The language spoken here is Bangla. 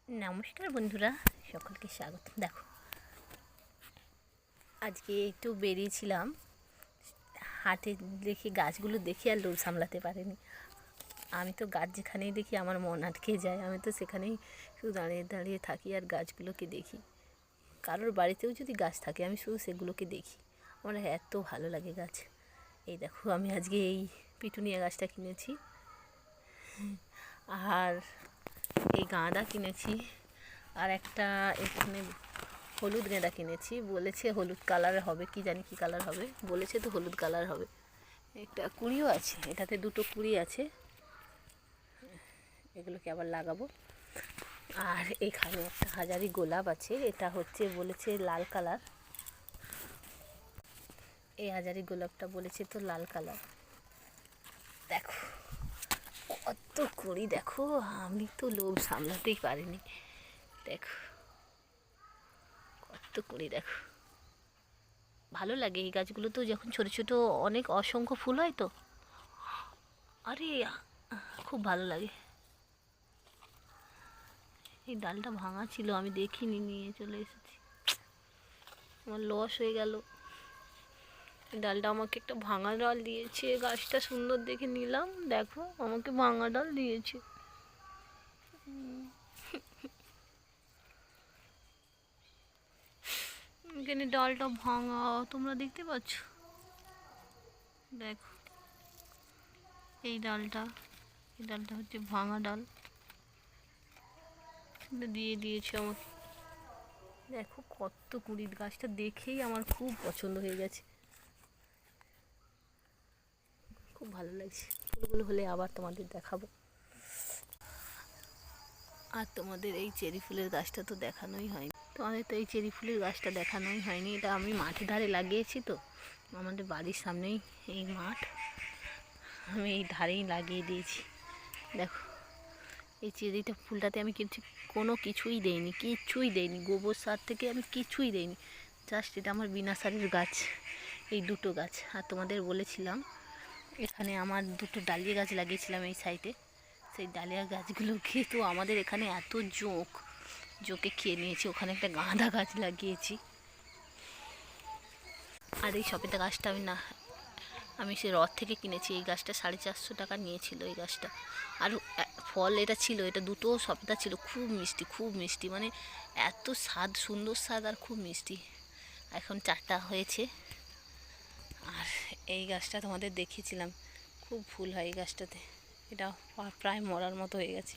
নমস্কার বন্ধুরা, সকলকে স্বাগত। দেখো, আজকে একটু বেরিয়েছিলাম হাটে, দেখি গাছগুলো দেখি আর লোভ সামলাতে পারিনি। আমি তো গাছ যেখানেই দেখি আমার মন আটকে যায়, আমি তো সেখানেই শুধু দাঁড়িয়ে দাঁড়িয়ে থাকি আর গাছগুলোকে দেখি। কারোর বাড়িতেও যদি গাছ থাকে আমি শুধু সেগুলোকে দেখি, আমার এত ভালো লাগে গাছ। এই দেখো, আমি আজকে এই পিটুনিয়া গাছটা কিনেছি, আর এই গাঁদা কিনেছি, আর একটা এখানে হলুদ গেঁদা কিনেছি। বলেছে হলুদ কালার হবে, কি জানি কি কালার হবে, বলেছে তো হলুদ কালার হবে। একটা কুঁড়িও আছে, এটাতে দুটো কুঁড়ি আছে, এগুলোকে আবার লাগাবো। আর এখানে একটা হাজারি গোলাপ আছে, এটা হচ্ছে বলেছে লাল কালার। এই হাজারি গোলাপটা বলেছে তো লাল কালার। দেখো কত কুঁড়ি, দেখো আমি তো লোভ সামলাতেই পারিনি। দেখো কত কুঁড়ি, দেখো ভালো লাগে এই গাছগুলো। তো যখন ছোট ছোট অনেক অসংখ্য ফুল হয় তো, আরে খুব ভালো লাগে। এই ডালটা ভাঙা ছিল, আমি দেখিনি, নিয়ে চলে এসেছি, আমার লস হয়ে গেল। এই ডালটা আমাকে একটা ভাঙা ডাল দিয়েছে, গাছটা সুন্দর দেখে নিলাম, দেখো আমাকে ভাঙা ডাল দিয়েছে। এখানে ডালটা ভাঙা, তোমরা দেখতে পাচ্ছ? দেখো এই ডালটা, এই ডালটা হচ্ছে ভাঙা ডাল, দিয়ে দিয়েছে আমাকে। দেখো কত কুড়ি, গাছটা দেখেই আমার খুব পছন্দ হয়ে গেছে, খুব ভালো লাগছে। ফুলগুলো হলে আবার তোমাদের দেখাবো। আর তোমাদের এই চেরি ফুলের গাছটা তো দেখানোই হয়নি, তোমাদের তো এই চেরি ফুলের গাছটা দেখানোই হয়নি। এটা আমি মাঠের ধারে লাগিয়েছি, তো আমাদের বাড়ির সামনেই এই মাঠ, আমি এই ধারেই লাগিয়ে দিয়েছি। দেখো এই চেরিটা ফুলটাতে আমি কিন্তু কোনো কিছুই দেইনি, কিচ্ছুই দেইনি, গোবর সার থেকে আমি কিছুই দেইনি, জাস্ট এটা আমার বিনা সারের গাছ, এই দুটো গাছ। আর তোমাদের বলেছিলাম এখানে আমার দুটো ডালিয়া গাছ লাগিয়েছিলাম এই সাইডে, সেই ডালিয়া গাছগুলোকে তো আমাদের এখানে এত জোকে খেয়ে নিয়েছি। ওখানে একটা গাঁদা গাছ লাগিয়েছি, আর এই সবেদা গাছটা আমি সে রথ থেকে কিনেছি। এই গাছটা 450 টাকা নিয়েছিল এই গাছটা। আর ফল এটা ছিল, এটা দুটো সবেদা ছিল, খুব মিষ্টি, খুব মিষ্টি, মানে এত স্বাদ, সুন্দর স্বাদ আর খুব মিষ্টি। এখন 4টা হয়েছে। আর এই গাছটা তোমাদের দেখিয়েছিলাম, খুব ফুল হয় এই গাছটাতে, এটা প্রায় মরার মতো হয়ে গেছে।